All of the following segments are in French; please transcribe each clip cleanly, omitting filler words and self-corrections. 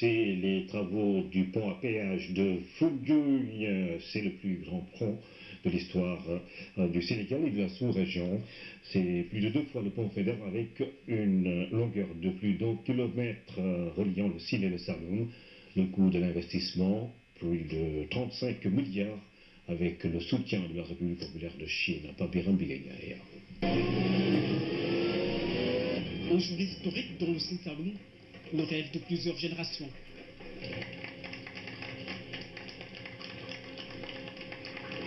commencer les travaux du pont à péage de Foundiougne. C'est le plus grand pont de l'histoire du Sénégal et de la sous-région. C'est plus de 2 fois le pont fédéral avec une longueur de plus d'1 kilomètre reliant le Sine et le Saloum. Le coût de l'investissement, plus de 35 milliards avec le soutien de la République populaire de Chine. Papiram Bigayaya. Un jour historique dans le Sine Saloum, le rêve de plusieurs générations.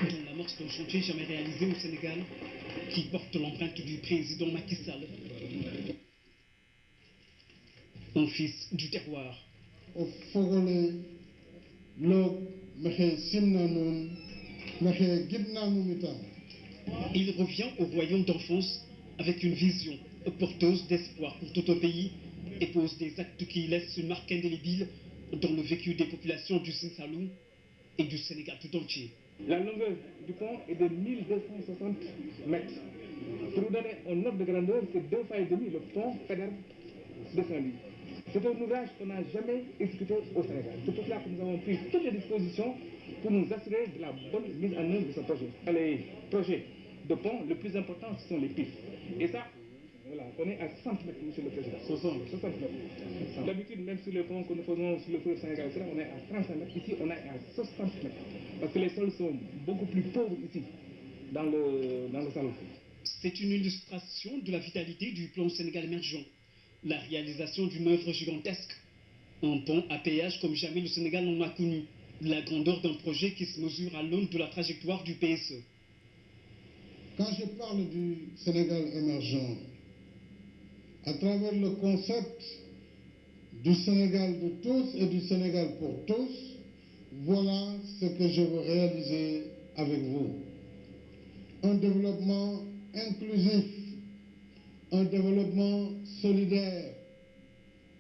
Dans l'amorce d'un chantier jamais réalisé au Sénégal, qui porte l'empreinte du président Macky Sall. Un fils du terroir. Il revient au royaume d'enfance avec une vision porteuse d'espoir pour tout un pays et pose des actes qui laissent une marque indélébile dans le vécu des populations du Sine Saloum et du Sénégal tout entier. La longueur du pont est de 1260 mètres. Pour vous donner un ordre de grandeur, c'est 2 fois et demi le pont fédéral de Saint-Louis. C'est un ouvrage qu'on n'a jamais exécuté au Sénégal. C'est pour cela que nous avons pris toutes les dispositions pour nous assurer de la bonne mise en œuvre de ce projet. Les projets de pont, le plus important, ce sont les pistes. Et ça, voilà, on est à 60 mètres, monsieur le président. 60 mètres. D'habitude, même sur le pont que nous faisons sur le fleuve Sénégal, on est à 35 mètres. Ici, on est à 60 mètres. Parce que les sols sont beaucoup plus pauvres ici, dans le salon. C'est une illustration de la vitalité du plan Sénégal émergent. La réalisation d'une œuvre gigantesque. Un pont à péage comme jamais le Sénégal n'en a connu. La grandeur d'un projet qui se mesure à l'aune de la trajectoire du PSE. Quand je parle du Sénégal émergent, à travers le concept du Sénégal de tous et du Sénégal pour tous, voilà ce que je veux réaliser avec vous. Un développement inclusif, un développement solidaire,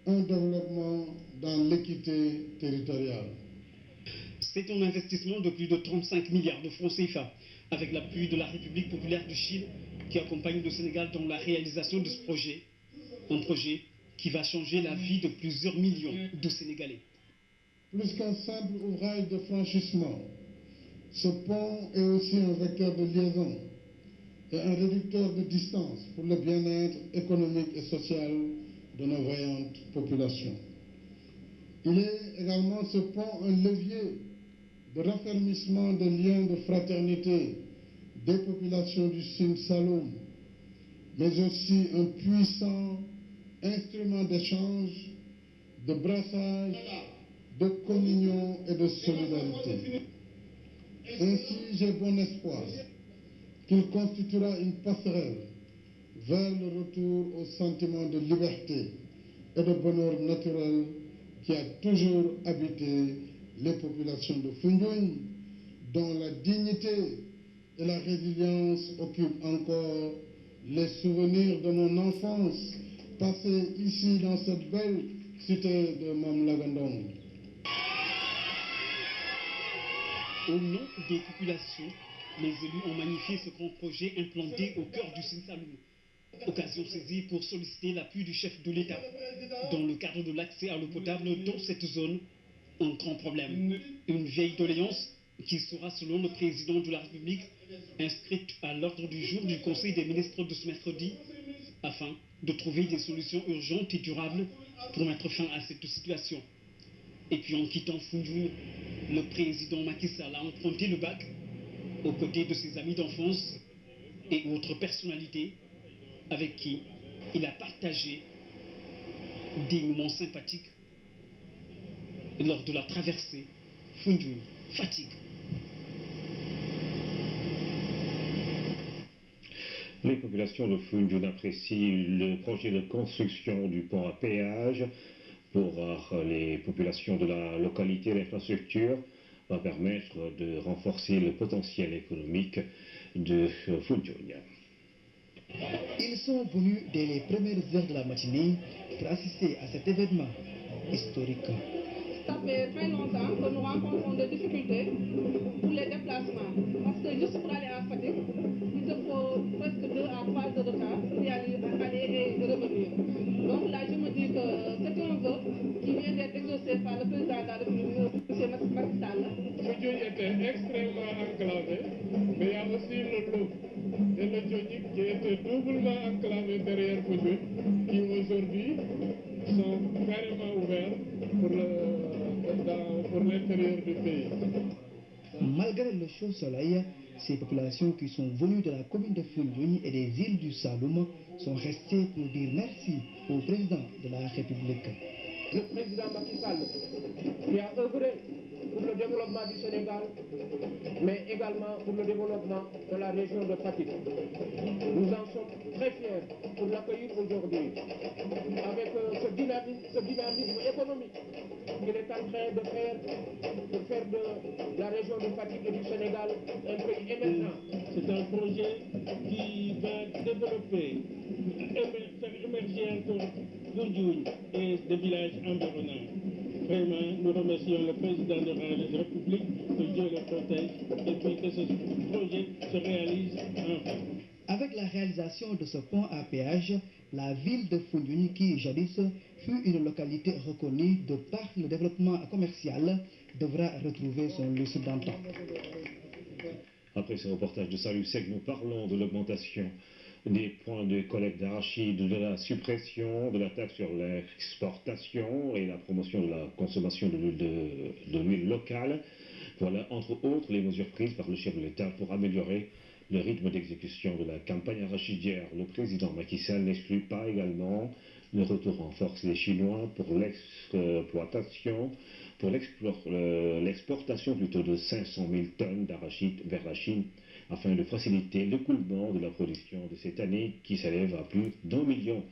un développement dans l'équité territoriale. C'est un investissement de plus de 35 milliards de francs CFA, avec l'appui de la République populaire de Chine, qui accompagne le Sénégal dans la réalisation de ce projet. Un projet qui va changer la vie de plusieurs millions de Sénégalais. Plus qu'un simple ouvrage de franchissement, ce pont est aussi un vecteur de liaison et un réducteur de distance pour le bien-être économique et social de nos vaillantes populations. Il est également ce pont un levier de raffermissement des liens de fraternité des populations du Sine Saloum, mais aussi un puissant instrument d'échange, de brassage, de communion et de solidarité. Ainsi, j'ai bon espoir qu'il constituera une passerelle vers le retour au sentiment de liberté et de bonheur naturel qui a toujours habité les populations de Foundiougne, dont la dignité et la résilience occupent encore les souvenirs de mon enfance passée ici dans cette belle cité de Mamlagandong. Au nom des populations, les élus ont magnifié ce grand projet implanté au cœur du Sine Saloum. Occasion saisie pour solliciter l'appui du chef de l'État dans le cadre de l'accès à l'eau potable dans cette zone. Un grand problème. Une vieille doléance qui sera, selon le président de la République, inscrite à l'ordre du jour du Conseil des ministres de ce mercredi, afin de trouver des solutions urgentes et durables pour mettre fin à cette situation. Et puis en quittant Foundiougne, le président Macky Sall a emprunté le bac aux côtés de ses amis d'enfance et autres personnalités avec qui il a partagé des moments sympathiques lors de la traversée Foundiougne-Fatick. Les populations de Foundiougne apprécient le projet de construction du pont à péage. Pour les populations de la localité, l'infrastructure va permettre de renforcer le potentiel économique de Foundiougne. Ils sont venus dès les premières heures de la matinée pour assister à cet événement historique. Ça fait très longtemps que nous rencontrons des difficultés pour les déplacements. Parce que juste pour aller à Fatick, il te faut presque 2 à 3 heures de temps pour y aller et revenir. Donc là, je me dis que c'est un vœu qui vient d'être exaucé par le président de la République, M. Macky Sall. Foundiougne était extrêmement enclavé, mais il y a aussi le Loup et le Dionik qui étaient doublement enclavés derrière Foundiougne, qui aujourd'hui sont carrément ouverts pour l'intérieur du pays. Malgré le chaud soleil, ces populations qui sont venues de la commune de Foundiougne et des îles du Saloum sont restées pour dire merci au président de la République. Le président Macky Sall qui a œuvré pour le développement du Sénégal, mais également pour le développement de la région de Fatick. Nous en sommes très fiers pour l'accueillir aujourd'hui avec ce dynamisme économique qu'il est en train de faire pour faire de la région de Fatick et du Sénégal un pays émergent. C'est un projet qui va développer, faire émerger encore Foundiougne et des villages environnants. Vraiment, nous remercions le président de la République, que Dieu le protège, et puis que ce projet se réalise enfin. Avec la réalisation de ce pont à péage, la ville de Foundiougne, qui jadis fut une localité reconnue de par le développement commercial, devra retrouver son lustre d'antan. Après ce reportage de Salou Sec, nous parlons de l'augmentation des points de collecte d'arachide, de la suppression de la taxe sur l'exportation et la promotion de la consommation de l'huile locale. Voilà, entre autres, les mesures prises par le chef de l'État pour améliorer le rythme d'exécution de la campagne arachidière. Le président Macky Sall n'exclut pas également le retour en force des Chinois pour l'exportation plutôt de 500 000 tonnes d'arachide vers la Chine, afin de faciliter l'écoulement de la production de cette année qui s'élève à plus d'1,4 million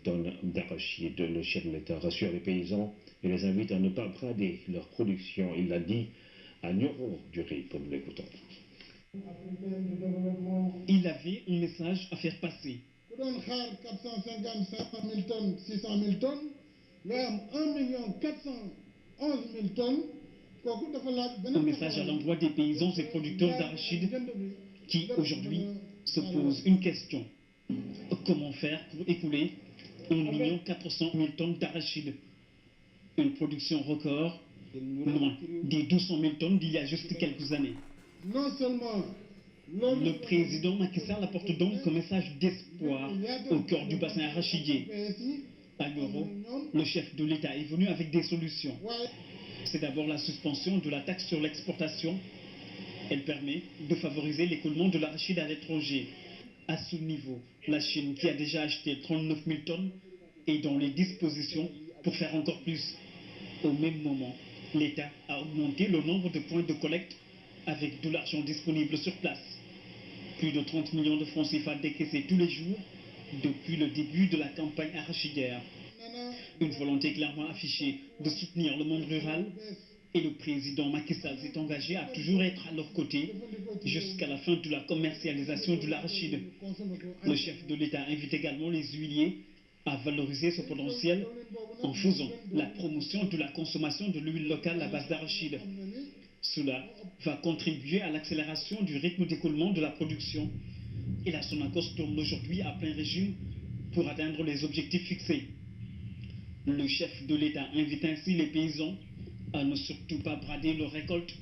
tonnes d'arachide. Le chef de l'État rassure les paysans et les invite à ne pas brader leur production. Il l'a dit à Nioro du Riz, comme nous l'écoutons. Il avait un message à faire passer. 450 000 tonnes, 600 000 tonnes, nous avons 1 411 000 tonnes. Un message à l'endroit des paysans et producteurs d'arachide qui aujourd'hui se posent une question. Comment faire pour écouler 1 400 000 tonnes d'arachide? Une production record, loin des 200 000 tonnes d'il y a juste quelques années. Non seulement le président Macky Sall apporte donc un message d'espoir au cœur du bassin arachidier. À Nioro, le chef de l'État est venu avec des solutions. C'est d'abord la suspension de la taxe sur l'exportation. Elle permet de favoriser l'écoulement de l'arachide à l'étranger. À ce niveau, la Chine, qui a déjà acheté 39 000 tonnes, est dans les dispositions pour faire encore plus. Au même moment, l'État a augmenté le nombre de points de collecte avec de l'argent disponible sur place. Plus de 30 millions de francs CFA décaissés tous les jours depuis le début de la campagne arachidière. Une volonté clairement affichée de soutenir le monde rural, et le président Macky Sall s'est engagé à toujours être à leur côté jusqu'à la fin de la commercialisation de l'arachide. Le chef de l'État invite également les huiliers à valoriser ce potentiel en faisant la promotion de la consommation de l'huile locale à base d'arachide. Cela va contribuer à l'accélération du rythme d'écoulement de la production, et la Sonacos tourne aujourd'hui à plein régime pour atteindre les objectifs fixés. Le chef de l'État invite ainsi les paysans à ne surtout pas brader leur récolte,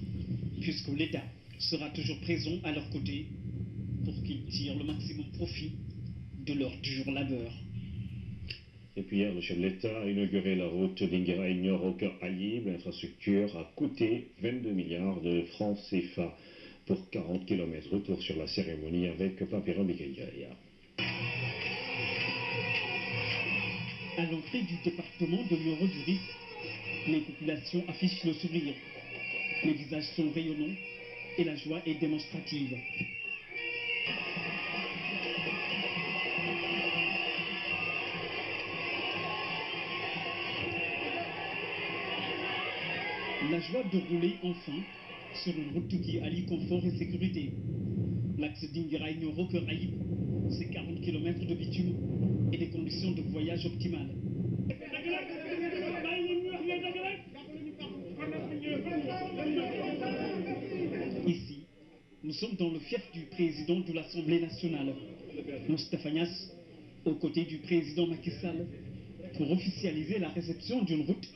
puisque l'État sera toujours présent à leur côté pour qu'ils tirent le maximum profit de leur dur labeur. Et puis hier, le chef de l'État a inauguré la route d'Inguiraï-Nioro-Cœur-Aïb. L'infrastructure a coûté 22 milliards de francs CFA pour 40 km. Retour sur la cérémonie avec Pampero Miguel. À l'entrée du département de Nioro du Riz, les populations affichent le sourire. Les visages sont rayonnants et la joie est démonstrative. La joie de rouler enfin sur une route qui allie confort et sécurité. L'axe d'Inguiraï-Nioro-Cœur-Aïb, c'est 40 km de bitume et des conditions de voyage optimales. Ici, nous sommes dans le fief du président de l'Assemblée nationale, Moustapha Niasse, aux côtés du président Macky Sall pour officialiser la réception d'une route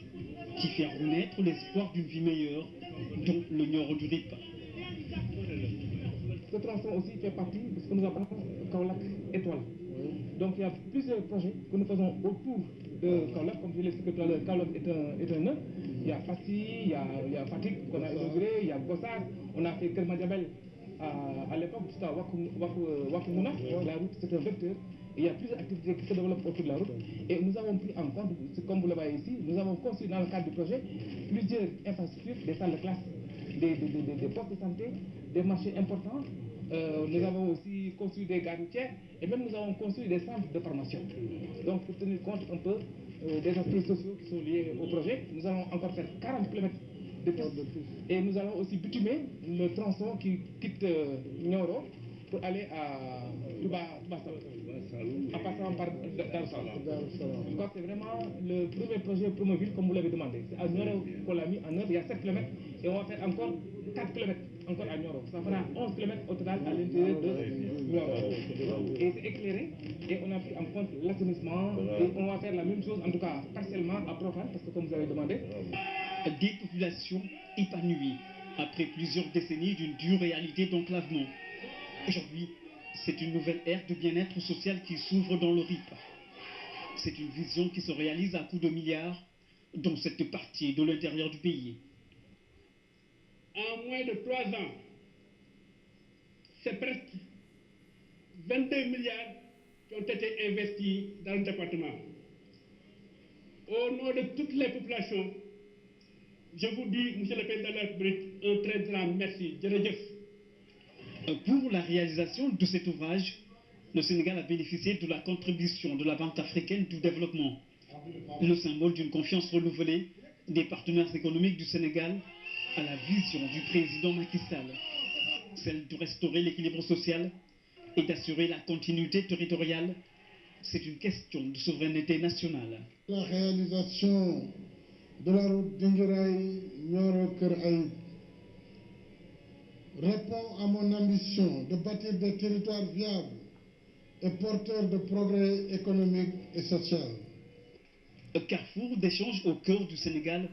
qui fait renaître l'espoir d'une vie meilleure, dont le Nioro du RIP. Ce tronçon aussi fait partie de ce que nous appelons Kaolack Étoile. Donc il y a plusieurs projets que nous faisons autour de Kaolack. Comme je l'ai expliqué tout à l'heure, Kaolack est un nœud. Il y a Fassi, il y a Fatick qu'on a inauguré, il y a Gossas, on a fait Kermadiabel à l'époque, jusqu'à Wakumuna. La route, c'est un vecteur. Et il y a plusieurs activités qui se développent autour de la route. Et nous avons pris en compte, comme vous le voyez ici, nous avons construit dans le cadre du projet plusieurs infrastructures, des salles de classe, des postes de santé, des marchés importants. Nous avons aussi construit des gares routières et même nous avons construit des centres de formation. Donc pour tenir compte un peu des aspects sociaux qui sont liés au projet, nous allons encore faire 40 km de pistes. Et nous allons aussi bitumer le tronçon qui quitte Nioro pour aller à Touba-Salou, en passant par Darussalam. Donc c'est vraiment le premier projet Promoville comme vous l'avez demandé. C'est à Nioro qu'on l'a mis en œuvre, il y a 7 km et on va faire encore 4 km encore à Nioro. Ça fera 11 km au total à l'intérieur de Nioro. Et c'est éclairé et on a pris en compte l'assainissement et on va faire la même chose en tout cas partiellement à Profane parce que comme vous avez demandé. Des populations épanouies après plusieurs décennies d'une dure réalité d'enclavement. Aujourd'hui, c'est une nouvelle ère de bien-être social qui s'ouvre dans le RIP. C'est une vision qui se réalise à coups de milliards dans cette partie de l'intérieur du pays. En moins de 3 ans, c'est presque 22 milliards qui ont été investis dans le département. Au nom de toutes les populations, je vous dis, Monsieur le Président de la République, un très grand merci. Pour la réalisation de cet ouvrage, le Sénégal a bénéficié de la contribution de la Banque africaine du développement, le symbole d'une confiance renouvelée des partenaires économiques du Sénégal à la vision du président Macky Sall, celle de restaurer l'équilibre social et d'assurer la continuité territoriale. C'est une question de souveraineté nationale. La réalisation de la route Dinguiraye-Nioro-Keur Aïb répond à mon ambition de bâtir des territoires viables et porteurs de progrès économique et social. Carrefour d'échanges au cœur du Sénégal,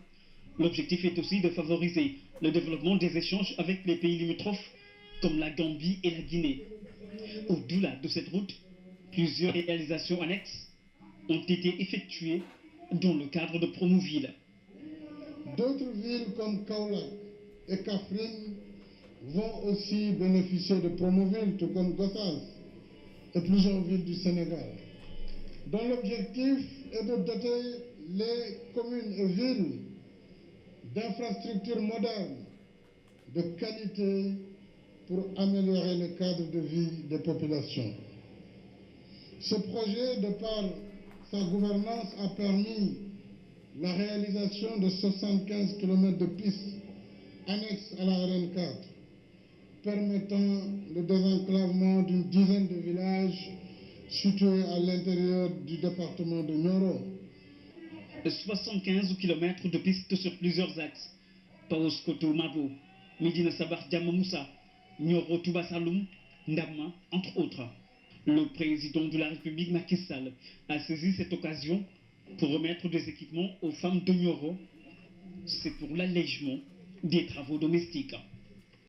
l'objectif est aussi de favoriser le développement des échanges avec les pays limitrophes comme la Gambie et la Guinée. Au-delà de cette route, plusieurs réalisations annexes ont été effectuées dans le cadre de Promoville. D'autres villes comme Kaolack et Kaffrine vont aussi bénéficier de Promoville, tout comme Gossas et plusieurs villes du Sénégal, dont l'objectif est de doter les communes et villes d'infrastructures modernes de qualité pour améliorer le cadre de vie des populations. Ce projet, de par sa gouvernance, a permis la réalisation de 75 km de pistes annexes à la RN4, permettant le désenclavement d'une dizaine de villages situés à l'intérieur du département de Nioro. 75 km de pistes sur plusieurs axes. Paoskoto Mabo, Medina Sabar Diamamoussa, Nioro Touba Saloum, Ndama, entre autres. Le président de la République Macky Sall a saisi cette occasion pour remettre des équipements aux femmes de Nioro. C'est pour l'allègement des travaux domestiques.